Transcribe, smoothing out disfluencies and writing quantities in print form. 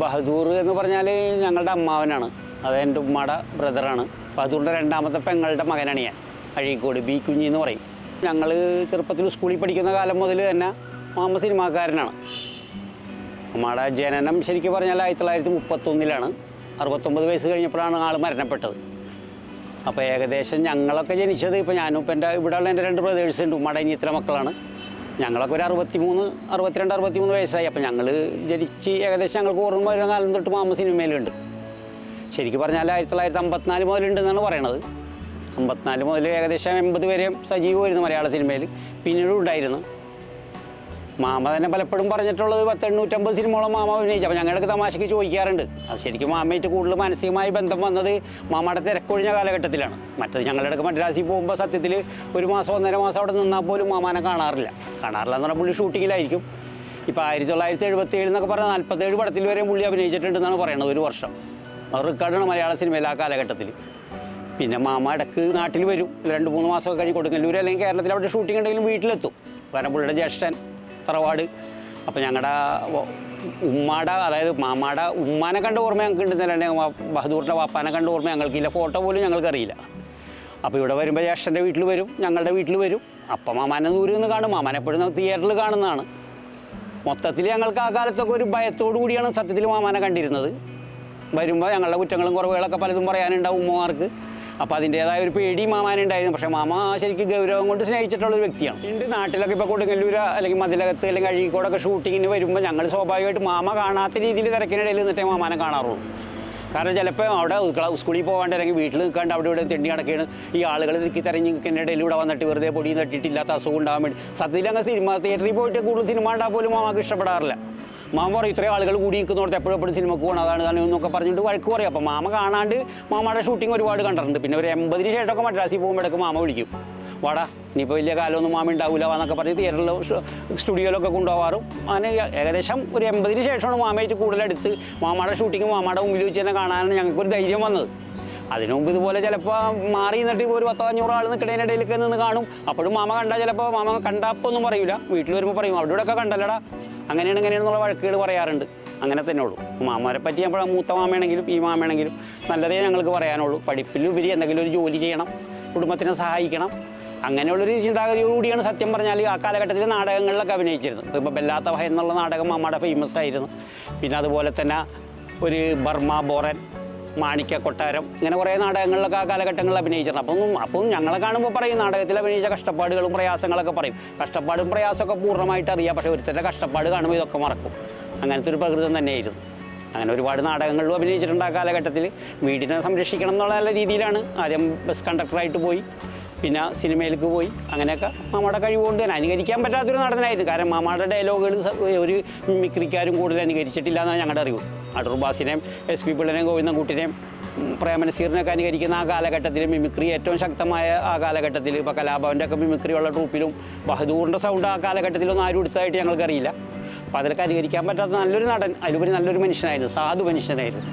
ബഹദൂർ എന്ന് പറഞ്ഞാൽ ഞങ്ങളുടെ അമ്മാവനാണ്. അത് എൻ്റെ ഉമ്മയുടെ ബ്രദറാണ്. ബഹദൂറിൻ്റെ രണ്ടാമത്തെ പെങ്ങളുടെ മകനാണ് ഞാൻ. അഴീക്കോട് ബി കുഞ്ഞി എന്ന് പറയും. ഞങ്ങൾ ചെറുപ്പത്തിൽ സ്കൂളിൽ പഠിക്കുന്ന കാലം മുതൽ തന്നെ മാമ സിനിമാക്കാരനാണ്. അമ്മയുടെ ജനനം ശരിക്കും പറഞ്ഞാൽ 1931 69 വയസ്സ് കഴിഞ്ഞപ്പോഴാണ് ആൾ മരണപ്പെട്ടത്. അപ്പോൾ ഏകദേശം ഞങ്ങളൊക്കെ ജനിച്ചത്, ഇപ്പോൾ ഞാനും ഇപ്പം ഇവിടെയുള്ള എൻ്റെ 2 ബ്രദേഴ്സ് ഉണ്ട്. ഉമ്മയുടെ ഇനി ഇത്ര മക്കളാണ്. ഞങ്ങളൊക്കെ ഒരു 63 വയസ്സായി. അപ്പം ഞങ്ങൾ ജനിച്ച് ഏകദേശം ഞങ്ങൾക്ക് ഓർമ്മ വരുന്ന കാലം തൊട്ട് മാമ സിനിമയിലുണ്ട്. ശരിക്കും പറഞ്ഞാൽ 1954 മുതലുണ്ടെന്നാണ് പറയണത്. 54 മുതൽ ഏകദേശം 80 വരെയും സജീവമായിരുന്നു മലയാള സിനിമയിൽ. പിന്നീടും ഉണ്ടായിരുന്നു. മാമ തന്നെ പലപ്പോഴും പറഞ്ഞിട്ടുള്ളത് 850 സിനിമയോളം മാമ അഭിനയിച്ചു. അപ്പോൾ ഞങ്ങളുടെ തമാശയ്ക്ക് ചോദിക്കാറുണ്ട്. അത് ശരിക്കും മാമയായിട്ട് കൂടുതൽ മാനസികമായി ബന്ധം വന്നത് മാമയുടെ തിരക്കൊഴിഞ്ഞ കാലഘട്ടത്തിലാണ്. മറ്റത് ഞങ്ങളുടെ ഇടയ്ക്ക് മദ്രാസിൽ പോകുമ്പോൾ സത്യത്തിൽ 1 മാസം 1.5 മാസം അവിടെ നിന്നാൽ പോലും മാമാനെ കാണാറില്ല എന്ന് പറഞ്ഞാൽ പുള്ളി ഷൂട്ടിങ്ങിലായിരിക്കും. ഇപ്പോൾ 1977 എന്നൊക്കെ പറഞ്ഞാൽ 47 പടത്തിൽ വരെ പുള്ളി അഭിനയിച്ചിട്ടുണ്ടെന്നാണ് പറയുന്നത്. ഒരു വർഷം അത് റെക്കോർഡാണ് മലയാള സിനിമയിൽ ആ കാലഘട്ടത്തിൽ. പിന്നെ മാമ ഇടയ്ക്ക് നാട്ടിൽ വരും. 2-3 മാസമൊക്കെ കഴിഞ്ഞ് കൊടുങ്ങല്ലൂർ അല്ലെങ്കിൽ കേരളത്തിൽ അവിടെ ഷൂട്ടിംഗ് ഉണ്ടെങ്കിലും വീട്ടിലെത്തും. കാരണം പുള്ളിയുടെ ജ്യേഷ്ഠൻ തറവാട്. അപ്പോൾ ഞങ്ങളുടെ ഉമ്മാടെ, അതായത് മാമാടെ ഉമ്മാനെ കണ്ട ഓർമ്മ ഞങ്ങൾക്ക് ഉണ്ടെന്നല്ലാണ്ട് ബഹദൂറിൻ്റെ വാപ്പാനെ കണ്ട ഓർമ്മ ഞങ്ങൾക്കില്ല. ഫോട്ടോ പോലും ഞങ്ങൾക്കറിയില്ല. അപ്പോൾ ഇവിടെ വരുമ്പോൾ ജ്യേഷ്ഠൻ്റെ വീട്ടിൽ വരും, ഞങ്ങളുടെ വീട്ടിൽ വരും. അപ്പം മാമാനെ ദൂരെ നിന്ന് കാണും. മാമാനെ എപ്പോഴും തിയേറ്ററിൽ കാണുന്നതാണ്. മൊത്തത്തിൽ ഞങ്ങൾക്ക് ആ കാലത്തൊക്കെ ഒരു ഭയത്തോടു കൂടിയാണ് സത്യത്തിൽ മാമാനെ കണ്ടിരുന്നത്. വരുമ്പോൾ ഞങ്ങളുടെ കുറ്റങ്ങളും കുറവുകളൊക്കെ പലതും പറയാനുണ്ടാവും ഉമ്മമാർക്ക്. അപ്പോൾ അതിൻ്റേതായ ഒരു പേടി മാമാനുണ്ടായിരുന്നു. പക്ഷേ മാമ ശരിക്കും ഗൗരവം കൊണ്ട് സ്നേഹിച്ചിട്ടുള്ളൊരു വ്യക്തിയാണ്. എൻ്റെ നാട്ടിലൊക്കെ ഇപ്പോൾ കൊടുങ്ങല്ലൂർ അല്ലെങ്കിൽ മതിലകത്ത് അല്ലെങ്കിൽ അഴീക്കോടൊക്കെ ഷൂട്ടിങ്ങിന് വരുമ്പോൾ ഞങ്ങൾ സ്വാഭാവികമായിട്ട് മാമ കാണാത്ത രീതിയിൽ തിരക്കിനിടയിൽ നിന്നിട്ടേ മാമാനെ കാണാറുള്ളൂ. കാരണം ചിലപ്പോൾ അവിടെ സ്കൂളിൽ പോകാണ്ട് അല്ലെങ്കിൽ വീട്ടിൽ നിൽക്കാണ്ട് അവിടെ ഇവിടെ തെണ്ടി കിടക്കുകയാണ്. ഈ ആളുകൾ തിക്കി തിരഞ്ഞ് നിൽക്കുന്നതിനിടയിൽ ഇവിടെ വന്നിട്ട് വെറുതെ പൊടി തട്ടിയിട്ടില്ലാത്ത അസുഖം ഉണ്ടാകാൻ വേണ്ടി. സത്യത്തിൽ അങ്ങ് സിനിമ തിയേറ്ററിൽ പോയിട്ട് കൂടുതൽ സിനിമ ഉണ്ടാകാൻ പോലും മാമാക്ക് ഇഷ്ടപ്പെടാറില്ല. മാമ പറയും ഇത്രയും ആളുകൾ കൂടി നിൽക്കുന്നോടത്ത് എപ്പോഴും സിനിമക്ക് പോകണം, അതാണ് എന്നൊക്കെ പറഞ്ഞിട്ട് വഴക്ക് പറയും. അപ്പോൾ മാമ കാണാണ്ട് മാമയുടെ ഷൂട്ടിംഗ് ഒരുപാട് കണ്ടിട്ടുണ്ട്. പിന്നെ ഒരു 80 ശേഷമൊക്കെ മദ്രാസിൽ പോകുമ്പോഴൊക്കെ മാമ വിളിക്കും, വാടാ ഇനിയിപ്പോൾ വലിയ കാലമൊന്നും മാമ ഉണ്ടാവില്ല എന്നൊക്കെ പറഞ്ഞ് തിയേറ്ററിൽ സ്റ്റുഡിയോയിലൊക്കെ കൊണ്ടുപോകാറും. അങ്ങനെ ഏകദേശം ഒരു 80 ശേഷമാണ് മാമയായിട്ട് കൂടുതലെടുത്ത് മാമയുടെ ഷൂട്ടിങ് മാമയുടെ മുമ്പിൽ വെച്ച് തന്നെ കാണാനാണ് ഞങ്ങൾക്കൊരു ധൈര്യം വന്നത്. അതിനു മുമ്പ് ഇതുപോലെ ചിലപ്പോൾ മാറി നിന്നിട്ട് ഒരു 100-500 ആൾ നിൽക്കുന്നതിനിടയിലൊക്കെ നിന്ന് കാണും. അപ്പോഴും മാമ കണ്ടാൽ ചിലപ്പോൾ മാമ കണ്ടപ്പോൾ ഒന്നും പറയില്ല. വീട്ടിൽ വരുമ്പോൾ പറയും അവിടെ ഇവിടെയൊക്കെ കണ്ടല്ലടാ, അങ്ങനെയാണെന്നുള്ള വഴക്കുകൾ പറയാറുണ്ട്. അങ്ങനെ തന്നെ ഉള്ളൂ. മാമാരെ പറ്റി നമ്മൾ മൂത്ത മാമയാണെങ്കിലും ഈ മാമയാണെങ്കിലും നല്ലതേ ഞങ്ങൾക്ക് പറയാനുള്ളൂ. പഠിപ്പിലുപരി എന്തെങ്കിലും ഒരു ജോലി ചെയ്യണം, കുടുംബത്തിനെ സഹായിക്കണം, അങ്ങനെയുള്ളൊരു ചിന്താഗതിയോടുകൂടിയാണ് സത്യം പറഞ്ഞാൽ ആ കാലഘട്ടത്തിൽ നാടകങ്ങളിലൊക്കെ അഭിനയിച്ചിരുന്നത്. ഇപ്പോൾ ബെല്ലാത്ത ഭയം എന്നുള്ള നാടകം മാമയുടെ ഫേമസ് ആയിരുന്നു. പിന്നെ അതുപോലെ തന്നെ ഒരു ബർമ ബോറൻ, മാണിക്യ കൊട്ടാരം, ഇങ്ങനെ കുറേ നാടകങ്ങളിലൊക്കെ ആ കാലഘട്ടങ്ങളിൽ അഭിനയിച്ചിട്ടുണ്ട്. അപ്പം ഞങ്ങളെ കാണുമ്പോൾ പറയും നാടകത്തിൽ അഭിനയിച്ച കഷ്ടപ്പാടുകളും പ്രയാസങ്ങളൊക്കെ പറയും. കഷ്ടപ്പാടും പ്രയാസമൊക്കെ പൂർണ്ണമായിട്ട് അറിയാം. പക്ഷേ ഒരുത്തരുടെ കഷ്ടപ്പാട് കാണുമ്പോൾ ഇതൊക്കെ മറക്കും. അങ്ങനത്തെ ഒരു പ്രകൃതം തന്നെയായിരുന്നു. അങ്ങനെ ഒരുപാട് നാടകങ്ങളിലും അഭിനയിച്ചിട്ടുണ്ട് ആ കാലഘട്ടത്തിൽ. വീടിനെ സംരക്ഷിക്കണം എന്നുള്ള നല്ല രീതിയിലാണ് ആദ്യം ബസ് കണ്ടക്ടറായിട്ട് പോയി, പിന്നെ സിനിമയിലേക്ക് പോയി. അങ്ങനെയൊക്കെ മാമയുടെ കഴിവുകൊണ്ട് തന്നെ അനുകരിക്കാൻ പറ്റാത്തൊരു നടനായിരുന്നു. കാരണം മാമയുടെ ഡയലോഗുകൾ ഒരു മിമിക്രിക്കാരും കൂടുതൽ അനുകരിച്ചിട്ടില്ല എന്നാണ് ഞങ്ങളുടെ അറിവ്. അടൂർ ബാസിനെയും SP പിള്ളനെയും ഗോവിന്ദൻകുട്ടിനെയും പ്രേമനസീറിനെയൊക്കെ അനുകരിക്കുന്ന ആ കാലഘട്ടത്തിൽ മിമിക്രി ഏറ്റവും ശക്തമായ ആ കാലഘട്ടത്തിൽ ഇപ്പോൾ കലാഭവൻ്റെ ഒക്കെ മിമിക്രിയുള്ള ട്രൂപ്പിലും ബഹദൂറിൻ്റെ സൗണ്ട് ആ കാലഘട്ടത്തിലൊന്നും ആരും എടുത്തതായിട്ട് ഞങ്ങൾക്കറിയില്ല. അപ്പോൾ അതിലൊക്കെ അനുകരിക്കാൻ പറ്റാത്ത നല്ലൊരു നടൻ, അതിലുപരി നല്ലൊരു മനുഷ്യനായിരുന്നു, സാധു മനുഷ്യനായിരുന്നു.